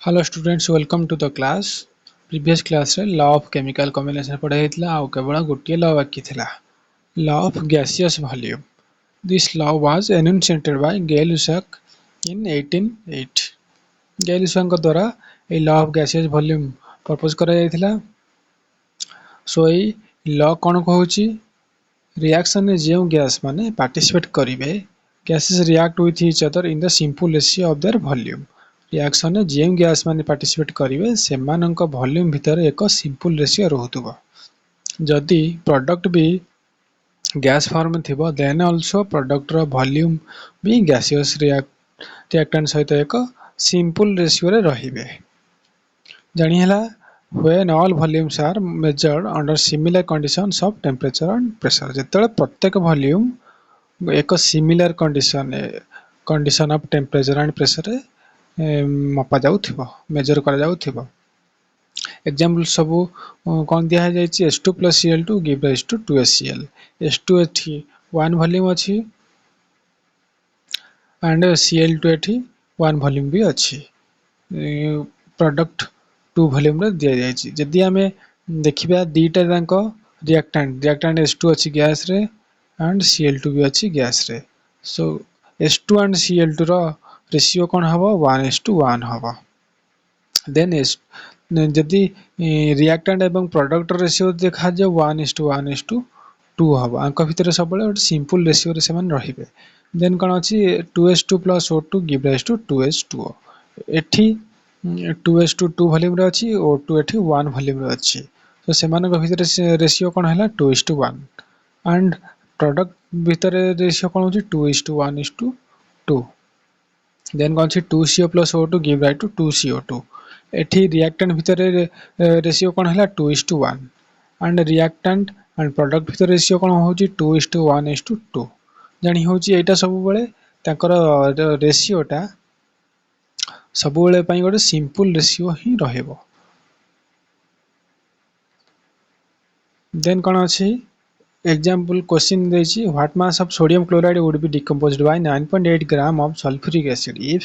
Hello students welcome to the class previous class रे law of chemical combination पढ़ाई हेतला आ केवल गोटे लॉ बाकी थिला law of gaseous volume this law was enunciated by Gay-Lussac in 1880 Gay-Lussac द्वारा ए law of gaseous volume propose करा जायथिला। सो ए लॉ कोन कहूची रिएक्शन में जो गैस माने पार्टिसिपेट करिवे gases react with each other in the simple ratio of their volume reaction में जो गैस माने पार्टिसिपेट करिवे सेमानक वॉल्यूम भितर एक सिंपल रेशियो रहउतबो जदि प्रोडक्ट भी गैस फॉर्म थिबो देन आल्सो प्रोडक्ट रो वॉल्यूम भी गैसियस रिएक्टेंट सहित एक सिंपल रेशियो रे रहिबे जानि हला when all volumes are measured under similar conditions of temperature and pressure जेतले प्रत्येक वॉल्यूम एक similar condition of temperature and pressure रे मपा जाउथिबो मेजर करा जाउथिबो एग्जांपल सब कोन दिया जायछि H2 Cl2 give rise to 2HCl H2 एठी 1 वॉल्यूम अछि एंड Cl2 एठी 1 volume भी अछि प्रोडक्ट 2 वॉल्यूम रे दिया जायछि जदि हमें देखिबा दीटा जांको रिएक्टेंट H2 अछि गैस रे एंड Cl2 भी अछि गैस रे सो H2 and Cl2 row ratio कोन हबो 1:1 हबो देन जदि रिएक्टेंट एवं प्रोडक्ट रेशियो देखा जे 1:1:2 हबो आंक भितर सब बळे सिंपल रेशियो रे समान रहिबे देन कोन अछि 2:2 + O2 give rise to 2H2O एठी 2:2 वॉल्यूम रे अछि O2 एठी 1 वॉल्यूम रे अछि तो सेमानक भितर रेशियो कोन हला 2:1 एंड प्रोडक्ट भितर रेशियो कोन होची 2:1:2 देन कोन अछि 2CO + O2 give rise to 2CO2 एठी रिएक्टेंट भितर रेशियो कोन हला 2:1 एंड रिएक्टेंट एंड प्रोडक्ट भितर रेशियो कोन होची 2:1:2 जानि होची एटा सब बळे ताकर रेशियोटा सब बळे पई गोटे सिंपल रेशियो ही रहइबो देन कोन अछि example question देछि what mass of sodium chloride would be decomposed by 9.8 gram of sulfuric acid if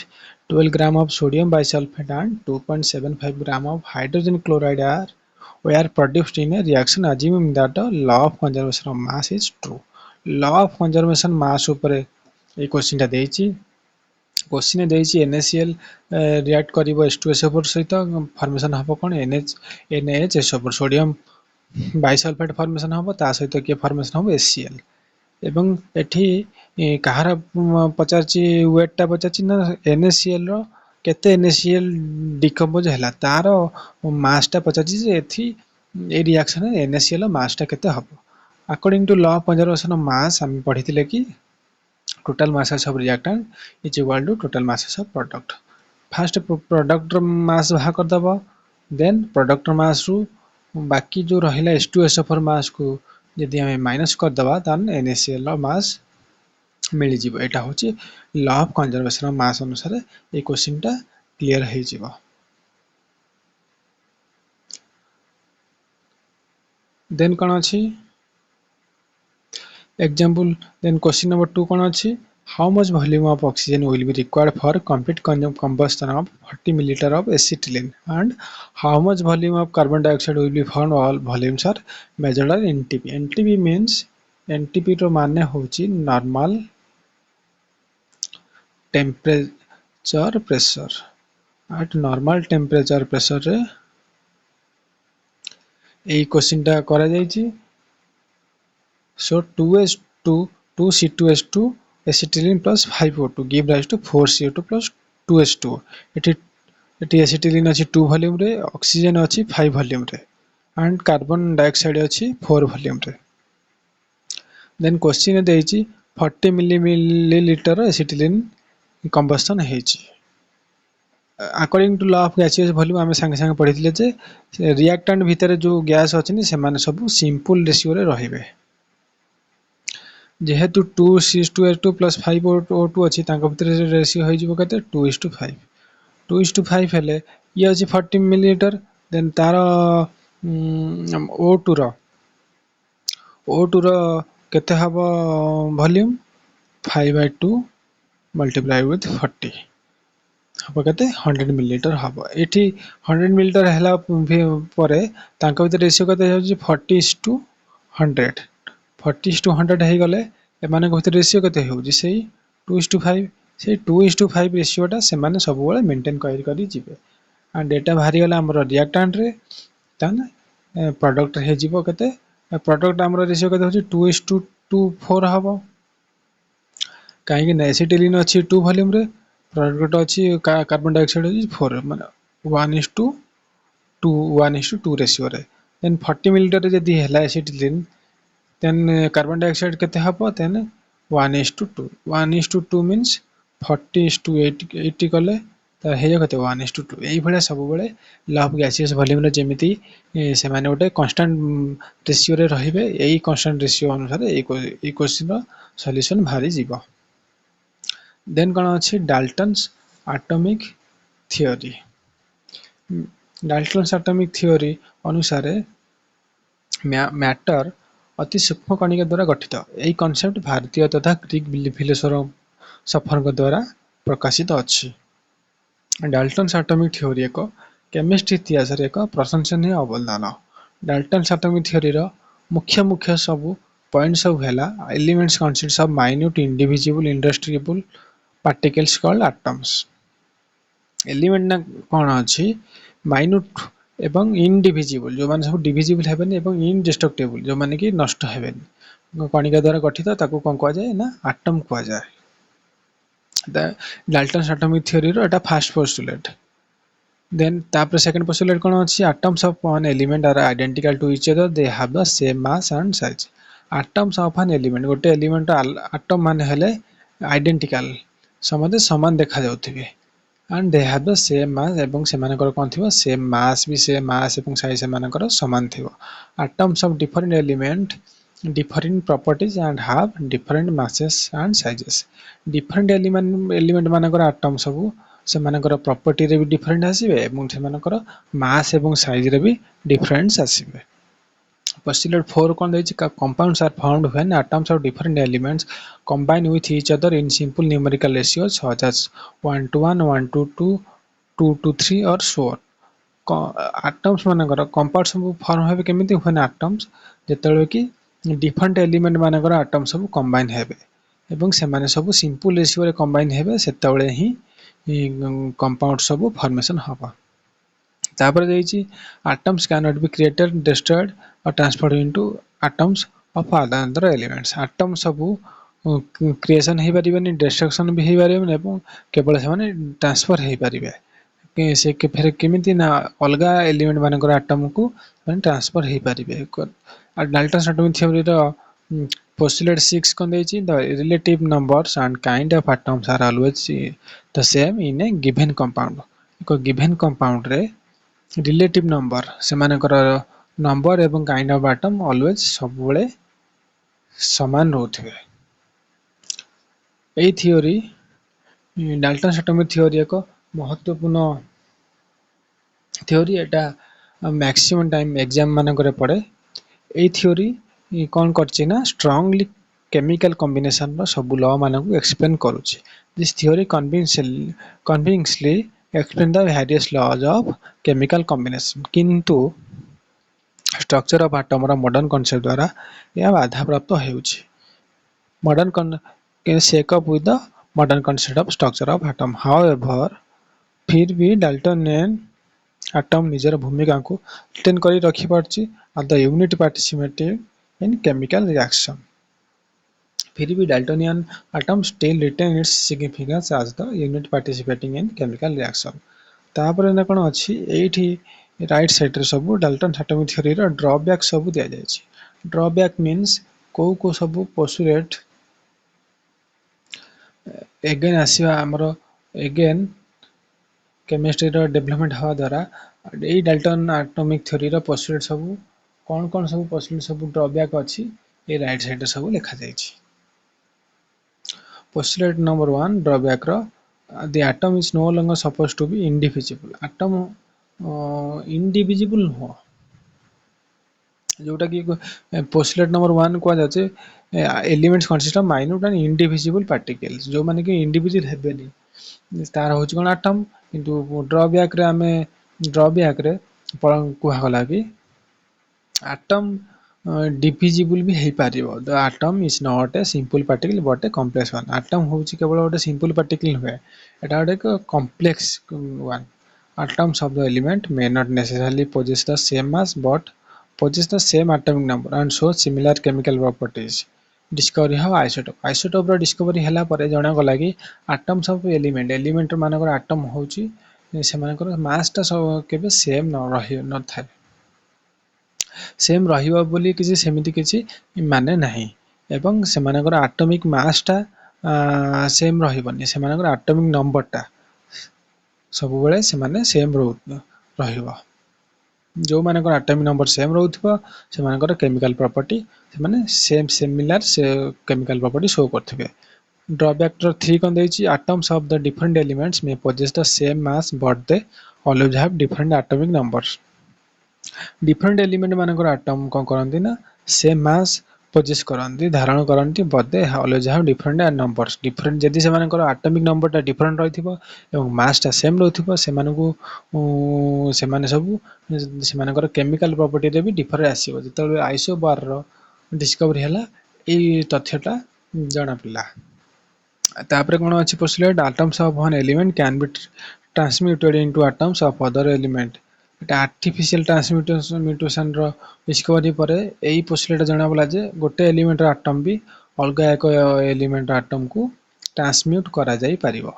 12 gram of sodium bisulfate and 2.75 gram of hydrogen chloride were produced in a reaction assuming that the law of conservation of mass is true law of conservation mass ऊपर ए question टा देछि question देछि NaCl react करिवो H2SO4 सहित formation हबो कोन NaHSO4 sodium bisulphate formation हबो ता सहित के फॉर्मेशन हबो HCl एवं एठी कहार पचारची वेट टा पचारची ना NaCl रो केते NaCl डिकम्पोज हैला तार मास टा पचारची जे एथी ए रिएक्शन रे NaCl मास टा केते हबो according to law of conservation of mass हम पढिथिले कि total mass of reactant is equal to total mass of product first product mass बाहर कर दबो देन प्रोडक्ट मास रु बाकी जो रहिला H2SO4 मास को यदि हमें माइनस कर दबा तन NaCl मास मिल जिवो एटा होची लॉ ऑफ कंजर्वेशन ऑफ मास अनुसार ए क्वेश्चन टा क्लियर हे जिवो देन कोन अछि example then question number 2 कोन अछि how much volume of oxygen will be required for complete combustion of 40 milliliter of acetylene and how much volume of carbon dioxide will be found all volumes are measured as NTP means NTP रो माने होची normal temperature pressure at normal temperature pressure रे ए question टा करा जायछि so 2C2H2 acetylene plus 5O2 give rise to 4CO2 plus 2H2 eighty acetylene अछि 2 volume रे oxygen अछि 5 volume रे and carbon dioxide अछि 4 वॉल्यूम रे देन क्वेश्चन देछि 40 मिलीलीटर acetylene कंबस्टन हेछि according to law of gaseous volume हमें संगे संगे पढिथिले जे रिएक्टेंट भीतर जो गैस अछि से माने सब सिंपल रेशियो रे रहिबे जेहेतु 2C2H2 plus 5O2 अछि तांको भीतर रेशियो होई जिवो कते 2:5 2:5 हेले ये अछि 40 मिलीलीटर देन तारो O2 रो केते हबो वॉल्यूम 5/2 multiply with 40 हम कहते 100 मिलीलीटर हम ये 100 मिलीलीटर है रेशियो के 40:100 40:100 हो गले एमान रेशियो के से 2:5 से 2:5 रेशियोटा से सब मेंटेन करी जिवे एंड डेटा बाहरी गला हमर रिएक्टेंट रे ताने प्रोडक्ट हे जिवो केते प्रोडक्ट हमर रेशियो केते होची 2:4 हबो कहीं एसिटिलीन अच्छी 2 वॉल्यूम रे प्रोडक्ट अच्छी कार्बन डाइऑक्साइड अच्छी 4 माने 1:2 रेशियो रे देन 40 मिलीलीटर जदी हैला एसिटिलीन देन कार्बन डाइऑक्साइड केते हबो देन 1:2 1:2 मींस 40:80 कले तो हे कते 1:2 एई भले सब बेले लव गैसियस वॉल्यूम रे जेमिति से माने गोटे कांस्टेंट रेशियो रे रहिबे एई कांस्टेंट रेशियो अनुसार एई क्वेश्चन रो सॉल्यूशन भारी जीवो देन कौन अच्छी Dalton's atomic theory Dalton's atomic theory अनुसार मैटर अति सूक्ष्म कणिका द्वारा गठित यही कॉन्सेप्ट भारतीय तथा ग्रीक फिलोसोफर द्वारा प्रकाशित अच्छी डाल्टन्स एटॉमिक थ्योरी एक केमिस्ट्री इतिहास एक प्रशंसनीय अवदान डाल्टन्स एटॉमिक थ्योरी रो मुख्य मुख्य सब पॉइंट सब हैला elements consist of minute indivisible indestructible particles called atoms element ना कौन अच्छी माइन्यूट एवं इनडिविजिबल जो माने सब डिविजिबल हेबेन एवं इनडिस्ट्रक्टेबल जो माने कि नष्ट हेबेन कणिका द्वारा गठित ताको कोन कहा जाए ना एटम कहा जाए द डाल्टन्स एटॉमिक थ्योरी रो एटा फर्स्ट पोस्टुलेट देन तापर सेकंड पोस्टुलेट कोन अछि atoms of one element are identical to each other they have the same mass and size atoms of an element गोटे एलिमेंट एटम माने हेले identical समते समान देखा जाउथिबे and they have the same mass एवं से मानकर कोन थिबो सेम मास भी सेम मास एवं साइज से मानकर समान थिबो atoms of different element different properties and have different masses and sizes different element मानकर एटम सब से मानकर प्रॉपर्टी रे भी डिफरेंट आसीबे एवं से मानकर मास एवं साइज रे भी डिफरेंस आसीबे postulate 4 कोन दैछि compounds are formed when atoms of different elements combine with each other in simple numerical ratios such as 1:1 1:2 2:3 or so atoms मानकर कंपाउंड सब फॉर्म हेबे केमिति when atoms जेतले कि डिफरेंट एलिमेंट मानकर एटम सब कंबाइन हेबे एवं से माने सब सिंपल रेशियो रे कंबाइन हेबे सेतबेले ही कंपाउंड सब फॉर्मेशन हबा तापर देछि atoms can not be created destroyed or transferred into atoms of other elements atom सब क्रिएशन हे परिबेनी डिस्ट्रक्शन भी हे परिबेनी एवं केवल से माने ट्रांसफर हे परिबे से के फिर केमिति ना अलगा एलिमेंट मानकर एटम को माने ट्रांसफर हे परिबे डाल्टन्स एटॉमिक थ्योरी रो postulate 6 कोन दैछि the relative numbers and kind of atoms are always the same in a given compound एक गिवन कंपाउंड रे रिलेटिव नंबर से मानकर नंबर एवं काइंड ऑफ एटम ऑलवेज सब बेले समान रहथिबे एई थ्योरी डाल्टन्स एटॉमिक थ्योरी एक महत्वपूर्ण थ्योरी एटा मैक्सिमम टाइम एग्जाम मानकर पड़े एई थ्योरी कौन करछि ना स्ट्रांगली केमिकल कॉम्बिनेशन रो सब लॉ मानक एक्सप्लेन करूछि this theory convincingly explain the various laws of chemical combination किंतु स्ट्रक्चर ऑफ एटम रो मॉडर्न कांसेप्ट द्वारा या बाधा प्राप्त हेउछि modern can shake up with the modern concept of structure of atom however फिर भी डाल्टनियन एटम निजर भूमिका को रिटेन करी रखि पारछि at the unit participating in chemical reaction फिर भी डाल्टनियन atom still retain its significance as the unit participating in chemical reaction तापर ना कोन अछि एठी राइट साइड रे सब डाल्टन एटॉमिक थ्योरी रो ड्रॉबैक सब दिया जाय छी ड्रॉबैक मींस को सब पोस्टुलेट अगेन आसीबा हमरो अगेन केमिस्ट्री रो डेवलपमेंट हवा द्वारा ए डाल्टन एटॉमिक थ्योरी रो पोस्टुलेट सब कौन सब पोस्टुलेट सब ड्रॉबैक अछि ए राइट साइड सब लिखा जाय छी पोस्टुलेट नंबर 1 ड्रॉबैक रो the atom is no longer supposed to be indivisible atom indivisible हो जोटा कि पोस्टुलेट नंबर 1 को जाचे elements consist of minute and indivisible particles जो माने कि इंडिविजुअल हेबेनी तार हूँ कौन आटम किंतु ड्रॉबैक रे आमे ड्रॉबैक रे कहला कि आटम डिविजिबल भी हो पार the atom is not a simple particle but a complex one atom हूँ केवल गोटे सिंपल पार्टिकल हुए यहाँ गोटे complex one atoms of the element may not necessarily possess the same mass but possess the same atomic number and show similar chemical properties. Discovery how isotope isotope ର discovery ହେଲା ପରେ ଜଣା ଗଲା କି atoms of element ମାନଙ୍କର atom ହଉଛି ସେମାନଙ୍କର mass ଟା କେବେ same ନଥାଏ सेम ରହିବ ବୋଲି କିଛି ସେମିତି କିଛି ମାନେ ନାହିଁ ଏବଂ ସେମାନଙ୍କର ଆଟମିକ ମାସ୍ ଟା ସେମ୍ ରହିବନି ସେମାନଙ୍କର ଆଟମିକ ନମ୍ବର ଟା ସବୁବେଳେ ସେମାନେ ସେମ୍ ରହିବ ଯୋଉମାନଙ୍କର ଆଟମିକ ନମ୍ବର ସେମ୍ ରହୁଥିବ ସେମାନଙ୍କର କେମିକାଲ ପ୍ରପର୍ଟି ସେମାନେ same similar chemical property show କରୁଥିବେ drawback 3 କଣ ଦେଇଛି atoms of the different elements may possess the same mass but they always have different atomic numbers different element मानकर atom कौन करती ना सेम मास पोजेस करती धारण करती बदे always have different numbers different जदि से आटमिक नंबर टा डिफरेंट रही मास टा सेम रही सब केमिकल प्रॉपर्टी रे भी डिफरेंट आसीबो जेतबे आइसोबार रो डिस्कवरी हैला एई तथ्यटा जणा पड़ला तापर कोन अछि postulate atoms of one element can B transmuted into atoms of other element এটা आर्टिफिशियल ट्रांसम्यूटेशन रो डिस्कवरी परे एई पोस्टुलेट जणा पड़ला जे गोटे एलिमेंट रो एटम भी अलगा एक एलिमेंट रो एटम को ट्रांसम्यूट करा जाई परिबो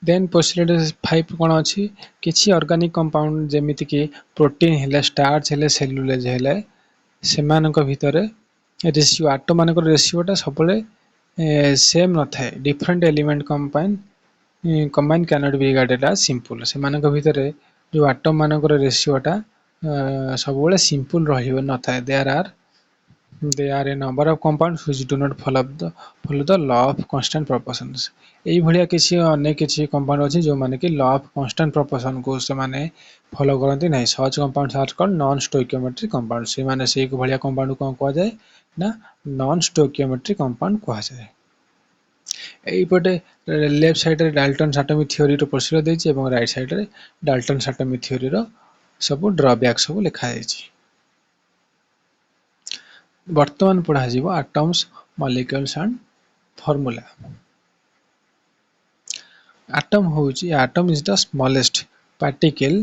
देन पोस्टुलेट 5 कोन अछि किछि ऑर्गेनिक कंपाउंड जेमिति कि प्रोटीन हेले स्टार्च हेले सेलुलोज हेले सेमानक भितरे रेशियो एटम मानक रेशियोटा सबले सेम न थाए different element combine cannot be regarded as simple सेमानक भितरे जो एटम मानक रेशियोटा सबले सिंपल रहिबो न थाए there are a number of compounds which do not follow the law of constant proportions एई भलिया किछि अनेक किछि कंपाउंड अछि जो माने कि लॉ ऑफ कांस्टेंट प्रोपोर्शन को से माने फॉलो करंती नै such compounds are called non stoichiometric compound से माने से भलिया कंपाउंड को कहवा जाय ना नॉन स्टोइकियोमेट्रिक कंपाउंड कहवा जाय एई पटे लेफ्ट साइड रे डाल्टन एटॉमिक थ्योरी रो प्रोसीजर देछि एवं राइट साइड रे डाल्टन एटॉमिक थ्योरी रो सब ड्रॉबैक सब लिखा जायछि वर्तमान पढ़ा जीवो atoms molecules and formula atom is the smallest particle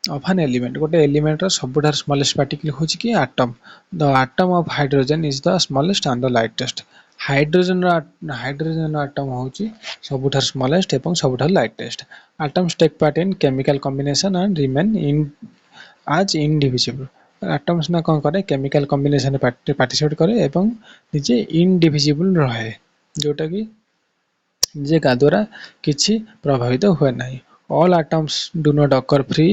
of an element गोटे एलिमेंट रो सबुठार स्मॉलेस्ट पार्टिकल होछि कि atom the atom of hydrogen is the smallest and the lightest hydrogen रो एटम होछि सबुठार स्मॉलेस्ट एवं सबुठार lightest atoms take part in chemical combination and remain in आज इनडिविजिबल एटम्स ना कोन करे केमिकल कॉम्बिनेशन पार्टिसिपेट करे एवं निजे इनडिविजिबल रहे जोटा कि जे का द्वारा किछि प्रभावित हुए नहीं all atoms do not occur free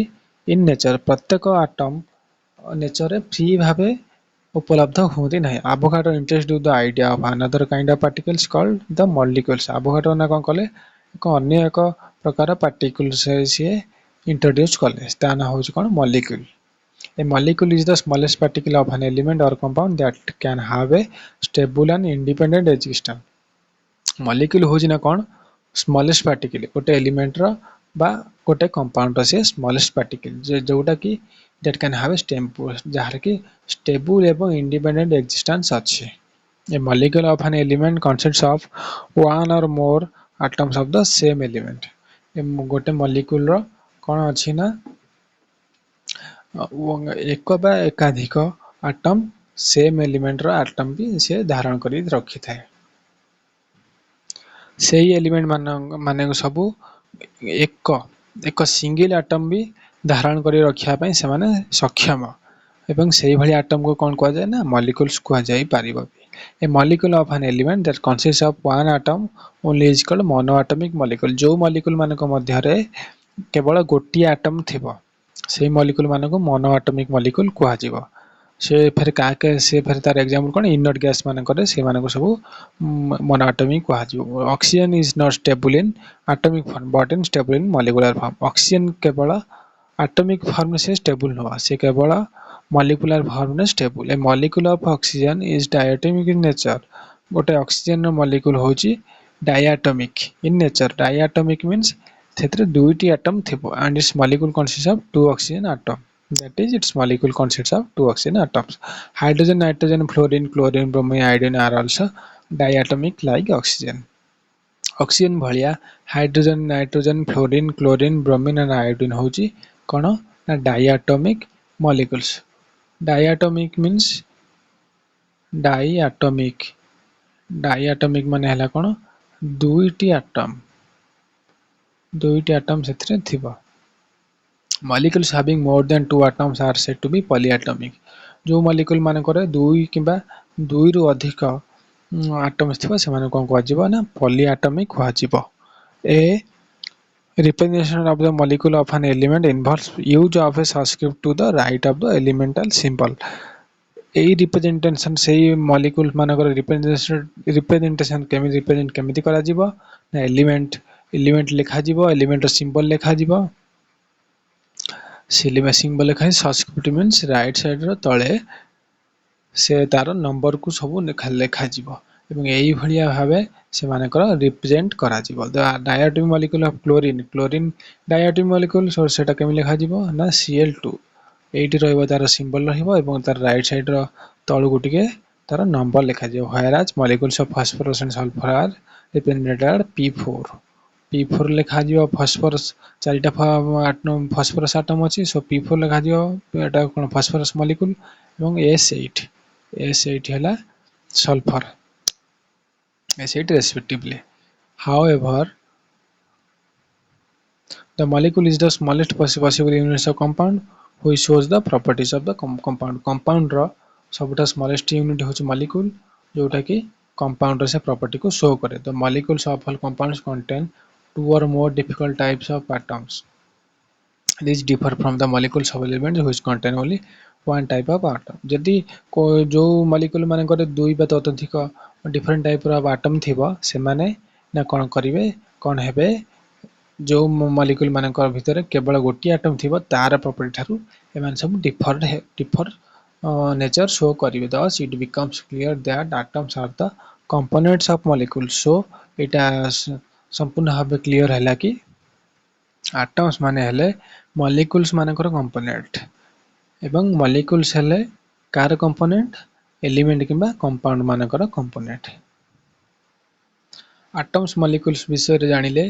in nature प्रत्येक एटम नेचर फ्री भावे उपलब्ध होती नहीं Avogadro introduced the idea of another kind of particles called the molecules Avogadro ना कोन कले अन्य एक प्रकार पार्टिकल से इंट्रोड्यूस कले ता ना होछि कोन molecule A molecule is the smallest particle of an element or compound that can have a stable and independent existence. Molecule होछि ना कोन स्मॉलेस्ट पार्टिकल गोटे एलिमेंट रो बा गोटे कंपाउंड रो से स्मॉलेस्ट पार्टिकल जोटा कि दैट कैन हैव जहार कि स्टेबल एवं इंडिपेंडेंट एक्जिस्टेंस अछि a molecule of an element consists of one or more atoms of the same element ए गोटे मॉलिक्यूल रो कोन अछि ना एक बा एकाधिक एटम सेम एलिमेंट रो एटम भी से धारण करी रखि थाए सेही एलिमेंट माने सबु एक सिंगल एटम भी धारण करी रखिया पई से माने सक्षम एवं सेही भली एटम को कोन कहवा जाय ना मॉलिक्यूल्स कहवा जाय पारिबो a molecule of an element that consists of one atom only is called monoatomic molecule जो मॉलिक्यूल मानक मध्य रे केवल गोटी एटम थिबो से मॉलिक्यूल मानक मोनोएटॉमिक मॉलिक्यूल कहवा जिवो से फिर तार एग्जांपल कोन इनर्ट गैस मानक रे से मानक सब मोनोएटॉमिक कहवा जिवो oxygen is not stable in atomic form but in stable in molecular form oxygen केवल एटॉमिक फॉर्म से स्टेबल न से केवल मॉलिक्यूलर फॉर्म में stable A molecule of oxygen is diatomic in nature गोटे ऑक्सीजन रो मॉलिक्यूल होची diatomic in nature. Diatomic means ସେଥିରେ ଦୁଇଟି atom ଥିବ and its molecule consists of two oxygen atom. That is, its molecule consists of two oxygen atoms. Hydrogen, nitrogen, fluorine, chlorine, bromine, iodine are also diatomic like oxygen. Oxygen भलिया hydrogen, nitrogen, fluorine, chlorine, bromine and iodine होची कौन ना diatomic molecules. Diatomic means diatomic. Diatomic माने हला कौन दुईटी atom ସେଥିରେ ଥିବ. Molecules having more than two atoms are said to be polyatomic. जो molecule मानकर दुई किंबा दुईरू अधिक atoms ଥିବ ସେମାନଙ୍କୁ କଣ କୁହାଯିବ ନା polyatomic କୁହାଯିବ. A representation of the molecule of an element involves use of a subscript to the right of the elemental symbol. AE representation सेई मॉलिक्यूल मानकर रिप्रेजेंटेशन केमिति करा जिवो ना एलिमेंट लिखा जिवो एलिमेंट सिंबल लिखा जिवो सिंबल लिखा सबस्क्रिप्ट मींस राइट साइड रो तळे से तार नंबर को सब लिखा जिवो एवं एई भलिया भाबे से मानकर रिप्रेजेंट करा जिवो. The diatomic molecule of chlorine diatomic molecule so सेटा केमि लिखा जिवो ना Cl2 एटी रहइबो तार सिंबल रहइबो एवं तार राइट साइड रो तळु गुटिके तार नंबर लिखा जिवो. Whereas molecules of phosphorus and sulphur are represented P4 लिखा जिवो. फास्फोरस चारिटा फास्फोरस एटम अछि सो P4 लिखा जिवो एटा कोन फास्फोरस मॉलिक्यूल एवं S8 हला sulphur S8 respectively. However, the molecule is the smallest possible units of compound which shows the properties of the compound. Compound रो सबटा smallest unit होची molecule जोटा कि compound से property को show करे. The molecules of all compounds contain two or more difficult types of atoms. These differ from the molecules of elements which contain only one type of atom. जदि जो molecule मानकर दुई बा ततोधिक different type of atom थिबो से माने ना कोन करिवे कोन हेबे जो molecule मानकर भितर केवल गोटी atom थिबो तार property थारु एमान सब differ nature show करिवे. Thus it becomes clear that atoms are the components of molecules. So एटा संपूर्ण भाबे क्लियर हैला कि atoms माने हेले molecules मानकर component एवं molecules हेले कार component element किंबा compound मानकर component. atoms molecules विषय रे जानिले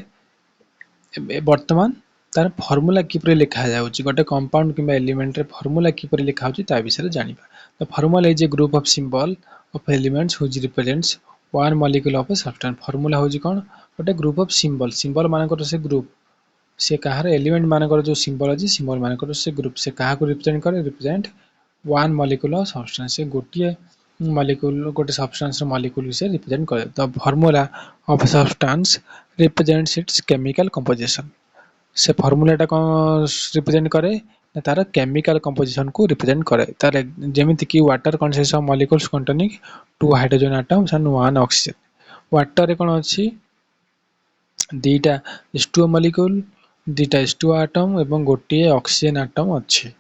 वर्तमान तार फार्मूला किपरि लिखा जाउची गोटे कंपाउंड किंबा एलिमेंट रे फार्मूला किपरि लिखा होची ता विषय रे जानिबा. The formula is a group of symbol of elements which represents one molecule of a substance. Formula होची कोन गोटे ग्रुप ऑफ सिंबल मानकर से ग्रुप से कहार एलिमेंट मानकर जो सिंबल अछि सिंबल मानकर से ग्रुप से कहा को represent one molecule of substance से गोटे मॉलिक्यूल गोटे सब्सटेंस रो मॉलिक्यूल से रिप्रेजेंट करे. The formula of substance represents it's chemical composition. से फार्मूलाटा कौन रिप्रेजेंट करे ना तार केमिकल कंपोजिशन को रिप्रेजेंट करे. तार जेमिति कि water consist of molecules containing two hydrogen atoms and one oxygen. Water रे कोन अछि दीटा H2O मॉलिक्यूल दीटा H2O एटम एवं गोटे ऑक्सीजन एटम अछि.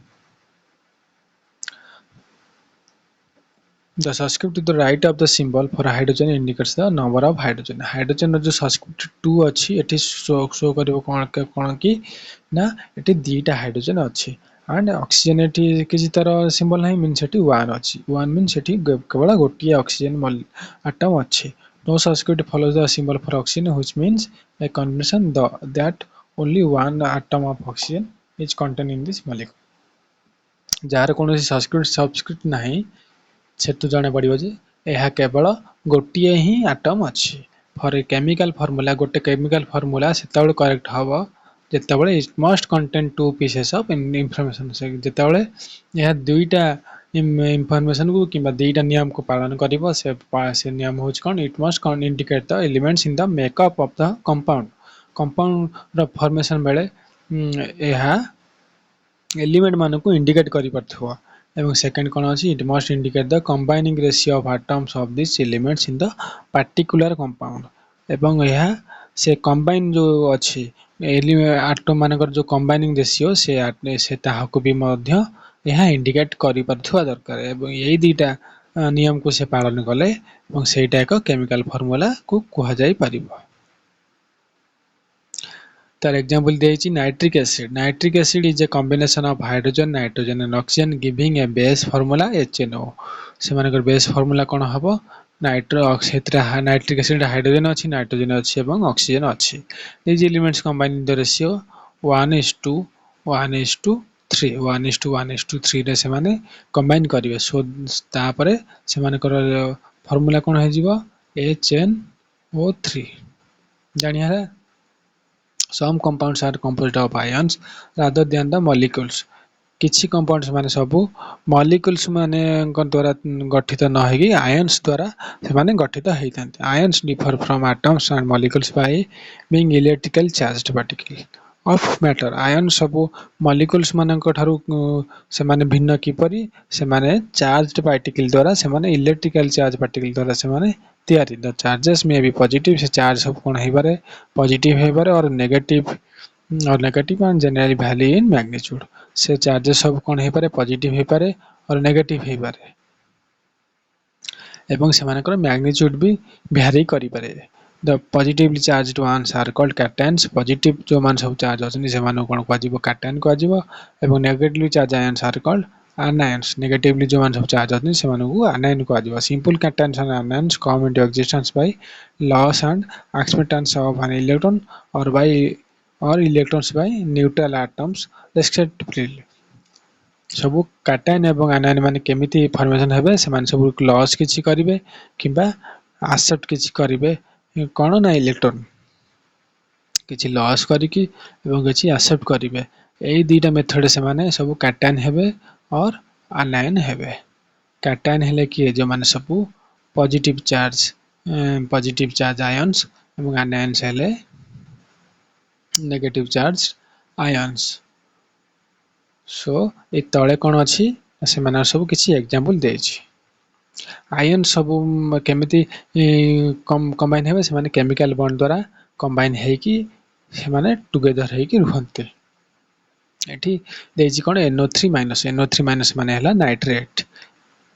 The subscript to the right of the symbol for hydrogen indicates the number of hydrogen. Hydrogen जो subscript 2 अछि एठी show करिवो कोन कि ना एठी दीटा हाइड्रोजन अछि and oxygen एठी किछि तरह सिंबल नै मींस एठी 1 अछि. 1 मींस एठी केवल गोटे ऑक्सीजन एटम अछि. No subscript follows the symbol for oxygen which means a convention that only one atom of oxygen is contained in this molecule. जार कोनोसी सबस्क्रिप्ट नाही सेतु जाने पड़िबो जे एहा केवल गोटिए ही एटम अछि. फॉर ए केमिकल फार्मूला गोटे केमिकल फार्मूला सेतबेले करेक्ट हबो जेतबेले it must contain two pieces of information. से जेतबेले एहा दुईटा इंफॉर्मेशन को किबा दुईटा नियम को पालन करिवो से नियम होच कोन it must indicate the elements in the makeup of the compound रो फॉर्मेशन बेले एहा एलिमेंट मान को इंडिकेट करि परथुवा. एवं सेकंड कोन अछि it must indicate the combining ratio of atoms of this elements in the particular compound. एवं यह से कंबाइन जो अछि एटम मानकर जो कंबाइनिंग रेशियो से ताहा को भी मध्य यह इंडिकेट करि परथुवा दरकार. एवं एई दीटा नियम को से पालन कले एवं सेटा एक केमिकल फॉर्मूला को कहा जाई परिबो। तार एग्जांपल देछि nitric acid. Nitric acid is a combination of hydrogen, nitrogen and oxygen giving a base formula HNO। से मानकर बेस फार्मूला कोन हबो नाइट्रिक एसिड हाइड्रोजन अछि, नाइट्रोजन अछि एवं ऑक्सीजन अछि। these elements combine in the ratio 1:1:3 1:1:3 रे से माने कंबाइन करिवे। सो तापरे से मानकर फार्मूला कोन हे जिवो HNO3 जानिया। Some compounds are composed of ions rather than the molecules। किछि कंपाउंड्स माने सबु मॉलिक्यूल्स माने द्वारा गठित न होगी आयन्स द्वारा से माने गठित होइथान्ते। Ions differ from atoms and molecules by being electrical charged particle of matter. Ion सबु मॉलिक्यूल्स मानक ठारू से माने भिन्न किपरि से माने चार्ज्ड पार्टिकल द्वारा से माने इलेक्ट्रिकल चार्ज पार्टिकल द्वारा से माने तैयारी। द चार्जेस में भी पॉजिटिव से चार्ज सब कोन हे बारे पॉजिटिव हे बारे और negative and generally value in magnitude. से चार्जेस सब कोन हे पारे पॉजिटिव हे पारे और नेगेटिव हे पारे एवं से मानकर मैग्नीट्यूड भी वैरी करि पारे। The positively charged ones are called cations. Positive जो मान सब चार्ज होछन से मानो कोन को जिवो कैटायन को जिवो एवं negatively charge ions are called anions. Negatively जो मान सब चार्ज होछन से मानो को आनायन को जिवो। Simple cations and anions come into existence by loss and expectance of an electron or by or electrons by neutral atoms respectively. सबु cation एवं आनायन माने केमिति फॉर्मेशन हेबे से माने सबु लॉस किछि करिवे किबा एक्सेप्ट किछि करिवे कोन ना इलेक्ट्रॉन किछि लॉस करिकि एवं किछि एक्सेप्ट करिवे। एई दुईटा मेथड से माने सबु कैटायन हेबे और आनायन हेबे। कैटायन हेले कि जे माने सबु पॉजिटिव चार्ज आयन्स एवं आनायन्स हेले नेगेटिव चार्ज आयन्स। सो ए तळे कोन अछि से माने सब किछि एग्जांपल देछि। आयन सब केमिति कंबाइन हेबे से माने केमिकल बॉन्ड द्वारा कंबाइन हे कि से माने टुगेदर हे कि रहंते। एठी देछि कोन NO3- माने हला नाइट्रेट।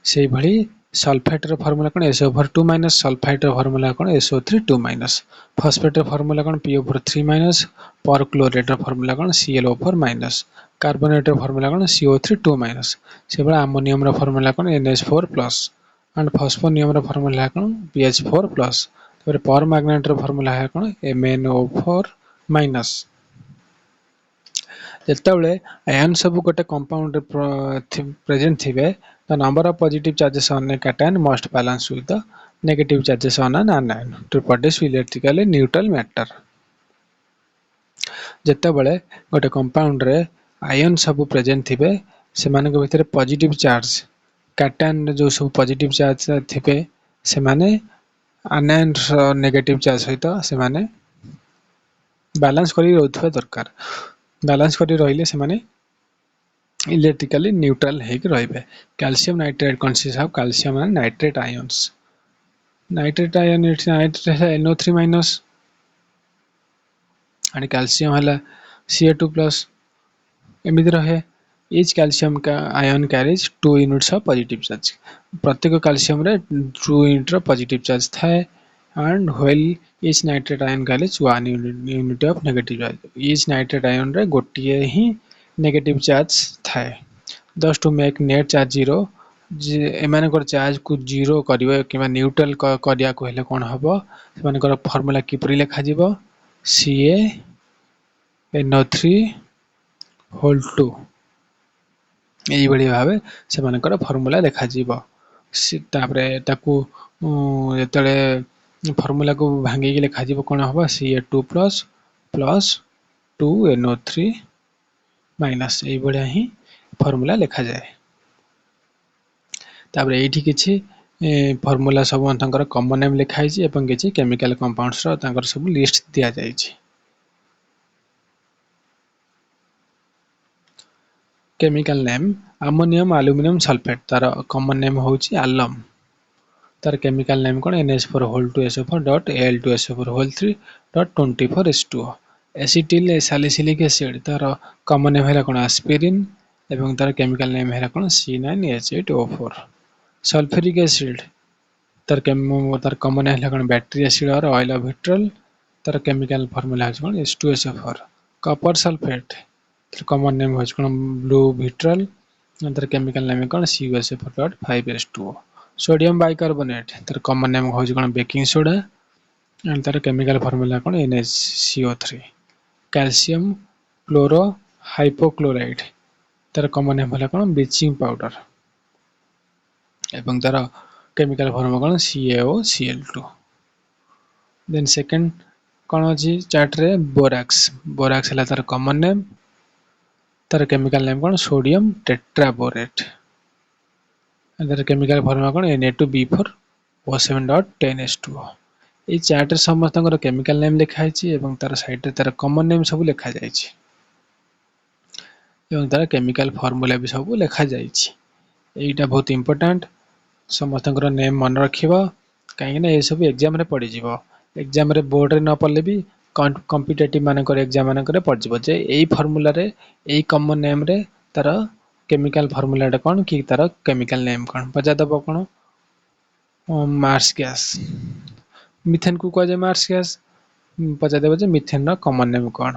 सेहि भली सल्फेट रो फार्मूला कोन SO4 सल्फाइड रो फार्मूला कोन SO3 फॉस्फेट रो फार्मूला कोन PO4 परक्लोरेट रो फार्मूला कोन ClO4 कार्बोनेट रो फार्मूला कोन CO3 से बला अमोनियम रो फार्मूला कोन NH4 एंड फॉस्फोनियम रो फार्मूला कोन BH4 तबरे परमैंगनेट रो फार्मूला है कोन MnO4। जेतेबेले आयन सब गोटे कंपाउंड प्रेजेंट थिबे the number of positive charges on a cation must balance with the negative charges on an anion to produce electrically neutral matter. जेतेबेले गोटे कंपाउंड रे आयन सब प्रेजेंट थिबे से माने के भितर पॉजिटिव चार्ज कैटायन जो सब पॉजिटिव चार्ज थिबे से माने आनायन नेगेटिव चार्ज सहित से माने बैलेंस करी रहउथबा दरकार। बैलेंस करी रहिले से माने इलेक्ट्रिकली न्यूट्रल हे कि रहबे। Calcium nitrate consist of calcium and nitrate ions. Nitrate ion NO3- and calcium हला Ca2+ एमिति रहे। each calcium ion carries 2 units of positive charge। प्रत्येक कैल्शियम रे 2 यूनिट रो पॉजिटिव चार्ज थाए and while each nitrate ion carries 1 unit of negative charge। each nitrate ion रे गोटिए ही negative charge थाए। thus to make net charge 0 एमानकर charge को 0 करिवे किबा न्यूट्रल करिया को हेले कोन हबो एमानकर फार्मूला किपरि लेखा जिवो CaNO3 एई बडी भाबे से मानकर फार्मूला लेखा जिवो। तापरे ताकू एतले फार्मूला को भांगी के लेखा जिवो कोन हबो Ca2+ प्लस 2NO3- एई बडी ही फार्मूला लेखा जाय। तापरे एठी किछि फार्मूला सब तांकर कॉमन नेम लेखा हिछि एवं किछि केमिकल कंपाउंड्स रो तांकर सब लिस्ट दिया जायछि। Chemical name ammonium aluminium sulphate तार कॉमन नेम होछि एलम। तार केमिकल नेम कोन NH4 2SO4.Al2SO4 3.24H2O। Acetyl salicylic acid तार कॉमन नेम हैला कोन एस्पिरिन एवं तार केमिकल नेम हैला कोन C9H8O4। सल्फ्यूरिक एसिड तार कमन है कौन बैटरी एसिड और ऑयल ऑफ विट्रल तार केमिकल फॉर्मूला है कौन H2SO4 कॉपर सल्फेट तार कमन नेम है कौन ब्लू विट्रल तार केमिकल नेम है कौन CuSO4.5H2O सोडियम बाइकार्बोनेट तार कमन नेम है कौन बेकिंग सोडा एंड तार केमिकल फॉर्मूला कौन NaCO3 कैल्शियम क्लोरो हाइपोक्लोराइड तार कमन नेम है कौन ब्लीचिंग पाउडर एवं तार केमिकल फॉर्मूला कौन CaOCl2 देन सेकंड कौन अछि चार्ट रे बोराक्स है तार कमन नेम तार केमिकल नेम कौन सोडियम टेट्राबोरेट तार केमिकल फॉर्मूला कौन Na2B4O7.10H2O ये चार्ट रे समस्त केमिकल नेम लिखा है एवं तार साइड रे तार कमन नेम सब लिखा जाय छि एवं तार केमिकल फॉर्मूला भी सब लिखा जाय छि एटा बहुत इंपोर्टेंट समस्त नेम मन रखिबो कहीं ना ये सब एग्जाम रे पड़ी जीवो एग्जाम रे बोर्ड रे न पड़ले भी कॉम्पिटिटिव मानकर एग्जाम मानकर पड़ जीवो जे एई फार्मूला रे एई कॉमन नेम रे तार केमिकल फार्मूला टा कोन कि तार केमिकल नेम कोन पजा दबो कोन मार्स गैस मिथेन को कह जाय मार्स गैस पचा देबो जे मिथेन रा कॉमन नेम कोन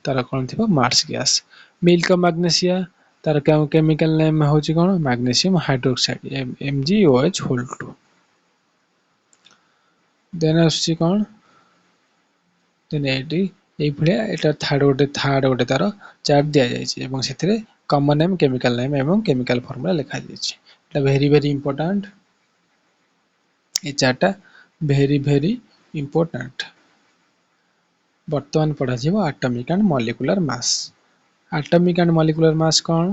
तार कोन थिबो मार्स गैस मिल्क मैग्नीशिया तार केमिकल नेम होची कोन मैग्नीशियम हाइड्रोक्साइड MgOH2 देन आसी कोन देन एटी ए भलिया एटा थर्ड गोटे तार चार्ट दिया जाय छि एवं सेथिरे कॉमन नेम एवं केमिकल फार्मूला लिखा जाय छि एटा वेरी इंपोर्टेंट ए चार्ट वेरी इंपोर्टेंट वर्तमान पढ़ा जीवो atomic and molecular mass atomic and molecular mass cone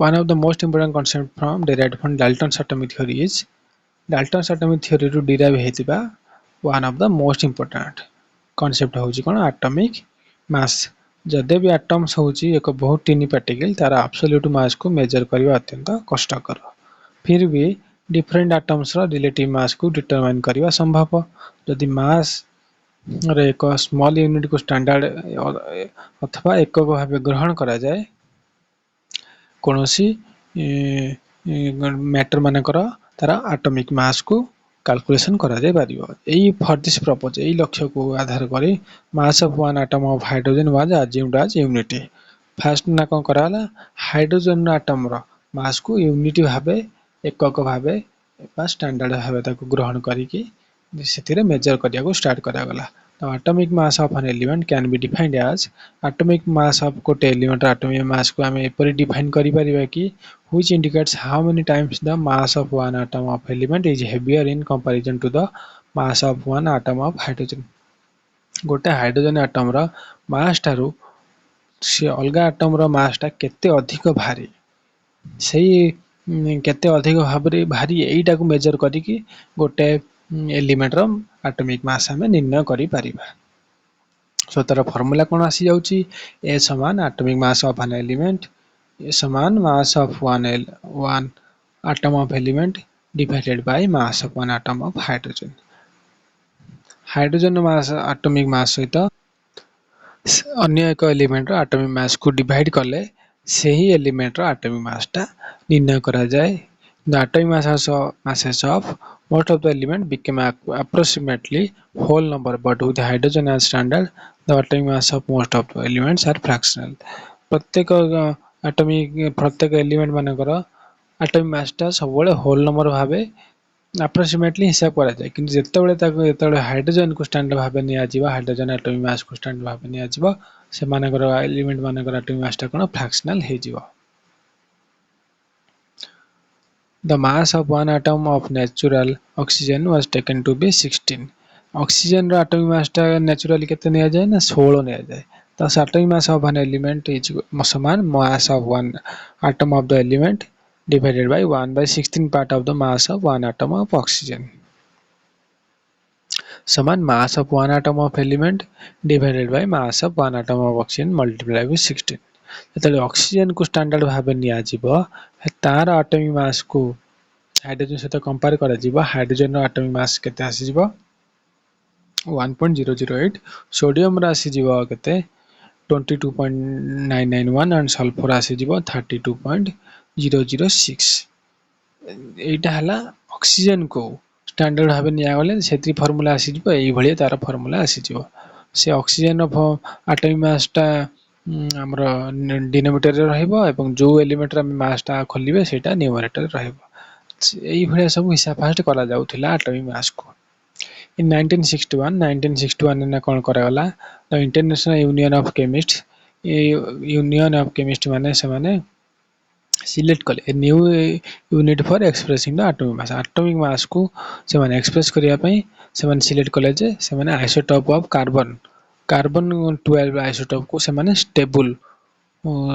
one of the most important concept from derived from Dalton's atomic theory is Dalton's atomic theory ru derive हेतिबा one of the most important concept होची कोन atomic mass जदे भी atoms होची एक बहुत टिनी particle तार absolute मास को major करबा अत्यंत कष्टकर फिर भी डिफरेंट एटम्स रो रिलेटिव मास को डिटरमाइन करबा संभव यदि मास रे एक स्मॉल यूनिट को स्टैंडर्ड अथवा एकक भाव ग्रहण करा जाए कोनोसी मैटर मानकर तार एटॉमिक मास को कैलकुलेशन करा जाय पारिबो एई फॉर दिस पर्पज एई लक्ष्य को आधार करी mass of one atom of hydrogen was assumed as unity first ना कोन कराला हाइड्रोजन एटम रो मास को यूनिटी भाबे एकक भाबे बा स्टैंडर्ड भाबे ताको ग्रहण करी कि सेथिरे मेजर करिया को स्टार्ट करा गला तो atomic mass of an element can be defined as atomic mass of कोटे एलिमेंट एटॉमिक मास को हमें एपरि डिफाइन करि परिबा कि which indicates how many times the mass of one atom of element is heavier in comparison to the mass of one atom of hydrogen गोटे hydrogen atom रो मास थारु से अलगा atom रो मास ता केते अधिक भारी सेही केते अधिक भाबरे भारी एईटा को मेजर करी कि गोटे एलिमेंट रो एटॉमिक मास हमें निर्णय करि परिबा सो तार फार्मूला कोन आसी जाउची A समान atomic mass of an element A समान मास of one atom of element divided by mass of one atom of hydrogen hydrogen mass atomic mass सहित अन्य एक एलिमेंट रो एटॉमिक मास को डिवाइड करले सेही एलिमेंट रो एटॉमिक मास ता निर्णय करा जाय the atomic masses of most of the element became approximately whole number but with hydrogen as standard the atomic mass of most of the elements are fractional प्रत्येक प्रत्येक element मानकर atomic mass ता सब बळे whole number भाबे approximately हिसाब करा जाय किंतु जेतेबेले hydrogen को स्टैंडर्ड भाबे निया जिबा हाइड्रोजन एटॉमिक मास को स्टैंडर्ड भाबे निया जिबा से मानकर एलिमेंट मानकर एटॉमिक मास ता कोन फ्रैक्शनल हे जिबा The mass of one atom of natural oxygen was taken to be 16. Oxygen row atomic mass टा naturally केते निया जाय ना 16 निया जाय thus atomic mass of an element is समान mass of one atom of the element divided by 1/16 part of the mass of one atom of oxygen समान mass of one atom of element divided by mass of one atom of oxygen multiplied by 16 जेतले oxygen को standard भाबे निया जिवो तार atomic mass को hydrogen सहित compare करा जिवो hydrogen रो atomic मास केते आसी जिवो 1.008 सोडियम रा आसी जिवो केते 22.991 एंड सल्फर आसी जिवो 32.3 006 एटा हला ऑक्सीजन को स्टैंडर्ड भाबे निया गले सेत्री फार्मूला आसी जिवो एई भलिया तार फार्मूला आसी जिवो से ऑक्सीजन एटॉमिक मास टा हमर डिनोमिनेटर रे रहइबो एवं जो एलिमेंट रे मास टा खोलिबे सेटा न्यूमरेटर रे रहइबो एई भलिया सब हिसाब फास्ट करा जाउथिला एटॉमिक मास को इन 1961 ने कोन करा गला the international Union of chemist union of chemist माने से माने सिलेक्ट कले a new unit for expressing the atomic mass को से माने एक्सप्रेस करिया पई से माने सिलेक्ट कले जे से माने आइसोटोप ऑफ कार्बन 12 आइसोटोप को से माने स्टेबल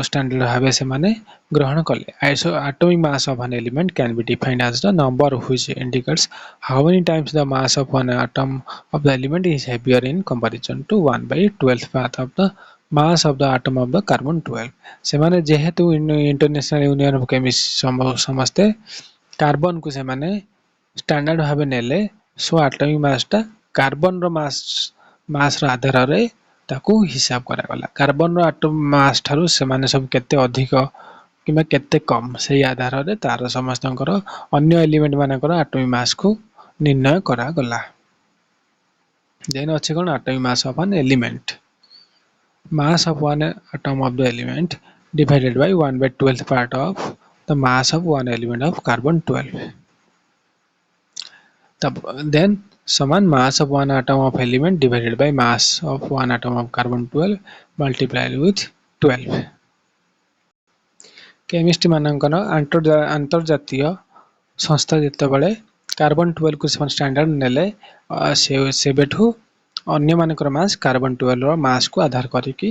स्टैंडर्ड भाबे से माने ग्रहण कले atomic mass of an element can be defined as the number which indicates how many times the mass of one atom of the element is heavier in comparison to 1/12 part of the mass of the atom of the carbon 12 से माने जेहेतु International Union of chemist समस्ते carbon को से माने standard भाबे नेले so atomic mass टा carbon रो मास रो आधार रे ताकू हिसाब करा गला कार्बन रो एटम मास थारु से माने सब केते अधिक किबा केते कम से आधार रे तार समस्तकर अन्य एलिमेंट मानकर एटॉमिक मास को निर्णय करा गला देन अछि कोन atomic mass of an element mass of one atom of the element divided by 1/12th part of the mass of one element of carbon 12 then समान mass of one atom of element divided by mass of one atom of carbon 12 multiplied with 12 chemistry मानकर अंतर्जातीय संस्था जिते बड़े carbon 12 को standard नेले सेबेठू अन्य मानकर मास carbon 12 रो मास को आधार करिकी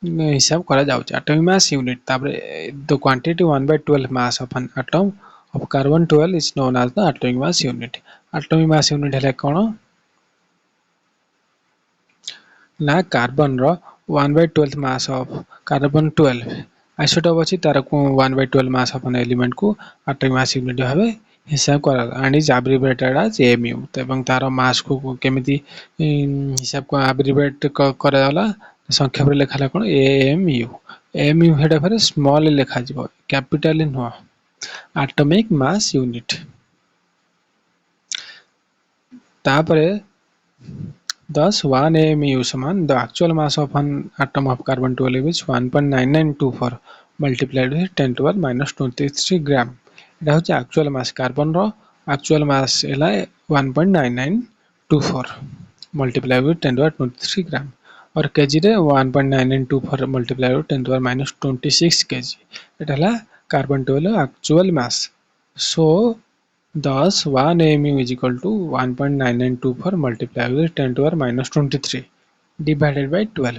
हिसाब करा जाउछ एटॉमिक मास यूनिट तापर the quantity 1/12 mass of an atom of carbon 12 is known as the atomic mass unit हले कोन ना कार्बन रो 1/12 मास ऑफ कार्बन 12 आइसोटोप अछि तार को 1/12 मास ऑफ एन एलिमेंट को एटॉमिक मास यूनिट भाबे हिसाब करा and is abbreviated as MU एवं तार मास को केमिति हिसाब को एब्रिविएट करा जाला संक्षेप रे लेखा कोन एमयू हेडा फेर स्मॉल लेखा जिवो कैपिटल नो एटॉमिक मास यूनिट तापरे 10 1 AMU समान the actual mass of an atom of carbon 12 is 1.9924 multiplied with 10 to the minus 23 gram এটা হচ্ছে actual mass carbon ro actual mass এলা 1.9924 multiplied with 10 to the 23 gram और kg रे 1.9924 multiplied with 10 to the minus 26 kg এটা হলা carbon 12 actual mass so thus 1 AMU is equal to 1.9924 multiplied with 10 to the minus 23 divided by 12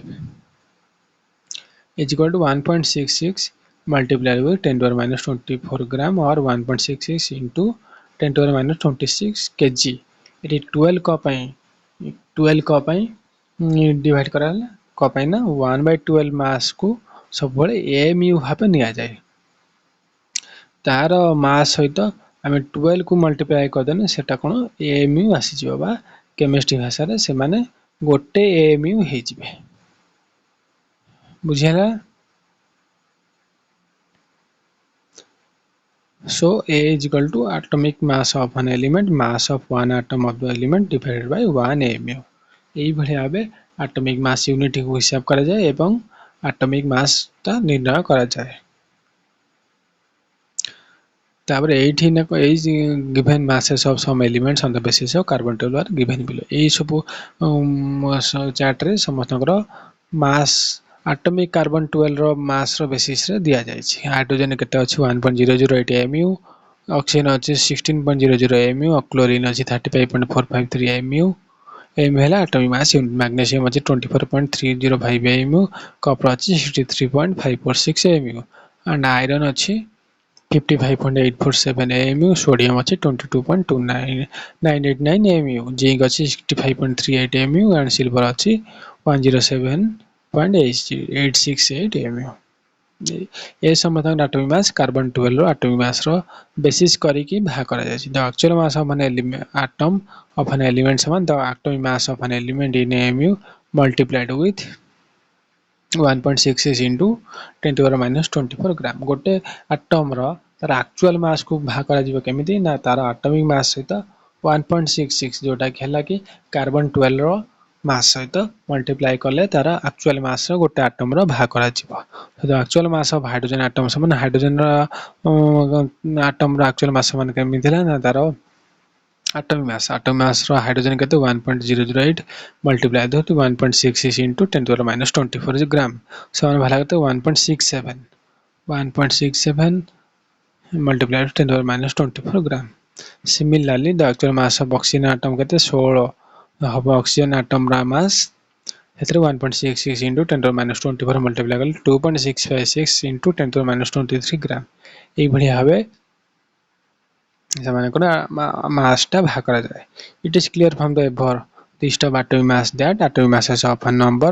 is equal to 1.66 multiplied with 10 to the minus 24 gram or 1.66 into 10 to the minus 26 kg it is 12 का pi divide कराला का पाई ना 1/12 मास को सब बळे AMU भाबे निया जाय तार मास सहित आमे 12 को मल्टीप्लाई कर देने सेटा कोन AMU आसी जिवो बा केमिस्ट्री भाषा रे से माने गोटे AMU hey जिवे बुझियला so A is equal to atomic mass of an element mass of one atom of the element divided by 1 AMU एई भले आबे एटॉमिक मास यूनिट को हिसाब करा जाय एवं एटॉमिक मास ता निर्णय करा जाय तापर 18 को as given masses of some elements on the basis of carbon 12 are given below एई सब चार्ट रे समस्तकर मास एटॉमिक कार्बन 12 रो मास रो बेसिस रे दिया जाय छै हाइड्रोजन केते अछि 1.008 AMU ऑक्सीजन अछि 16.00 AMU क्लोरीन अछि 35.453 AMU एम हैला एटॉमिक मास यूनिट मैग्नीशियम अछि 24.305 AMU कॉपर अछि 63.546 AMU एंड आयरन अछि 55.847 AMU सोडियम अछि 22.2989 AMU जिंक अछि 65.38 AMU एंड सिल्वर अछि 107.868 AMU ए समतक एटॉमिक मास कार्बन 12 रो एटॉमिक मास रो बेसिस करी की भाग करा जाय छै the actual mass of an atom of an element समान the atomic mass of an element in AMU multiplied with 1.66 into 10⁻⁻24 gram गोटे आटम तार एक्चुअल मास को भाग करा केमिति ना तार एटॉमिक मास सहित 1.66 जोटा कि है कि कार्बन 12 रो मास सहित मल्टीप्लाई कले तार एक्चुअल मास गोटे आटम भाग करा तो actual mass of hydrogen atom समान हाइड्रोजन आटम एक्चुअल मास मान केमिति ना तार atomic mass रो हाइड्रोजन केते 1.008 मल्टीप्लाई दो तो 1.66 into 10⁻24 ग्राम समान भाला केते 1.67 multiply 10⁻24 gram similarly the actual mass of oxygen atom केते 16 हबो ऑक्सीजन एटम रा मास हेतरे 1.66 into 10⁻24 मल्टीप्लाई कले 2.656 into 10⁻23 ग्राम एई बढ़िया हबे mass भाग करा जाए. It is clear from the above list of atomic mass that atomic masses of a number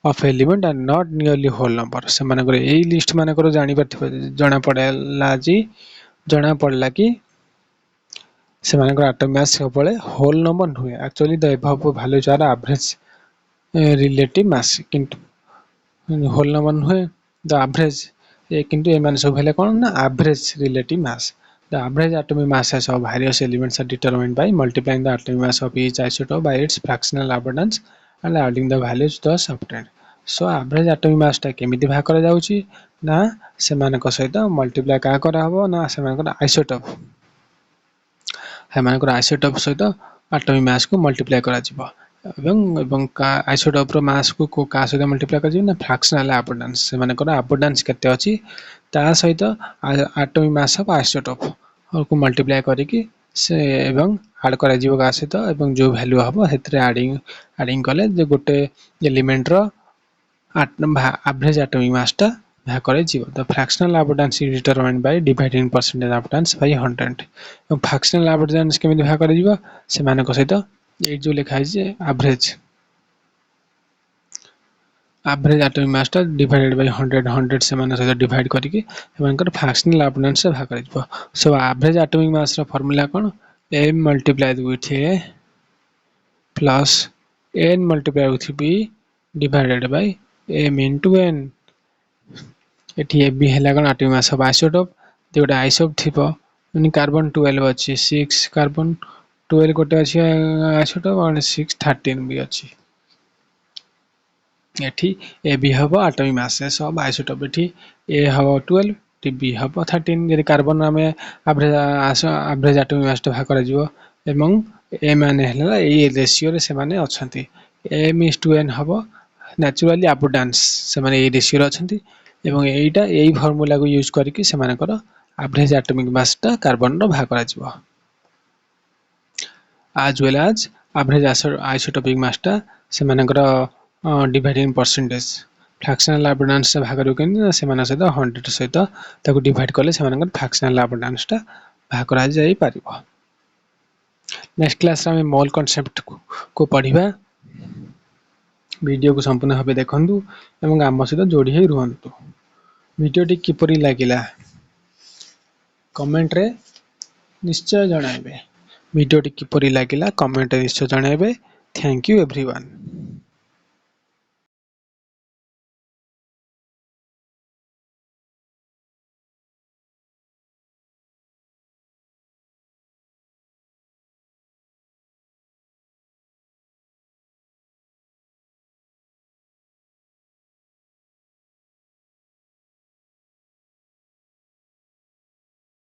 of element are not nearly whole number. सेमानकर एई लिस्ट मानकर जानि परथिबे जणा पड़ेला जी जणा पड़ला कि सेमानकर atomic mass सबले whole number नुहे. Actually the above values are average relative mass किंतु whole number नुहे the average किंतु ए मान सब हेले कोन ना average relative mass. The average atomic masses of various elements are determined by multiplying the atomic mass of each isotope by its fractional abundance and adding the values thus obtained. So average atomic mass टा केमिति भाग करा जाउची ना सेमानक सहित multiply का करा हबो ना सेमानकर आइसोटोप सहित एटॉमिक मास को मल्टीप्लाई करा जिवो एवं आइसोटोप रो मास को का सहित मल्टीप्लाई करा जिवो ना फ्रैक्शनल अबंडेंस सेमानकर अबंडेंस केते अछि ता सहित एटॉमिक मास ऑफ आइसोटोप को मल्टीप्लाई करिकि से एवं ऐड करा जिवो का सहित एवं जो वैल्यू हबो हेतरे एडिंग कले जे गोटे एलिमेंट रो एवरेज एटॉमिक मास टा भाग करे जिवो. The fractional abundance is determined by dividing percentage abundance by 100 एवं फ्रैक्शनल अबंडेंस केमिति भाग करे जिवो से मानक सहित ए जो लिखा है जे एवरेज एटॉमिक मास टा डिवाइडेड बाय 100 से मानक सहित डिवाइड करिकि एमानकर फ्रैक्शनल अबंडेंस से भाग करे जिवो. सो एवरेज एटॉमिक मास रो फार्मूला कोन m multiplied with a plus n multiplied with b divided by m into n. एठी ए बी हैला कोन एटॉमिक मास ऑफ आइसोटोप जे गोटे आइसोटोप थिबो उनी कार्बन 12 अछि 6 कार्बन 12 गोटे अछि आइसोटोप और 6 13 भी अछि. एठी ए बी हबो एटॉमिक मास ऑफ आइसोटोप एठी ए हबो 12 टी बी हबो 13 यदि कार्बन में एवरेज एटॉमिक मास भाग करा जिवो एवं ए माने हैला ए रेशियो रे से माने अछंती m/n हबो नेचुरली अबंडेंस से माने ए रेशियो रे अछंती एवं एटा एई फार्मूला को यूज करिकि से मानकर एवरेज एटॉमिक मास टा कार्बन रो भाग करा जिवो as well as average isotopic mass टा से मानकर डिवाइडिंग परसेंटेज फ्रैक्शनल अबंडेंस से भाग करू कि से माने सहित 100 सहित ताको डिवाइड करले से मानकर फ्रैक्शनल अबंडेंस टा भाग करा जाई परिबो. नेक्स्ट क्लास रे हम मोल कांसेप्ट को पढिबा. वीडियो को संपूर्ण भाबे देखंतु एवं आम सहित जोड़ी हे रुहंतु. वीडियो टी किपरि लागिला कमेंट रे निश्चय जणाइबे. वीडियो टी किपरि लागिला कमेंट रे निश्चय जणाइबे. Thank you everyone.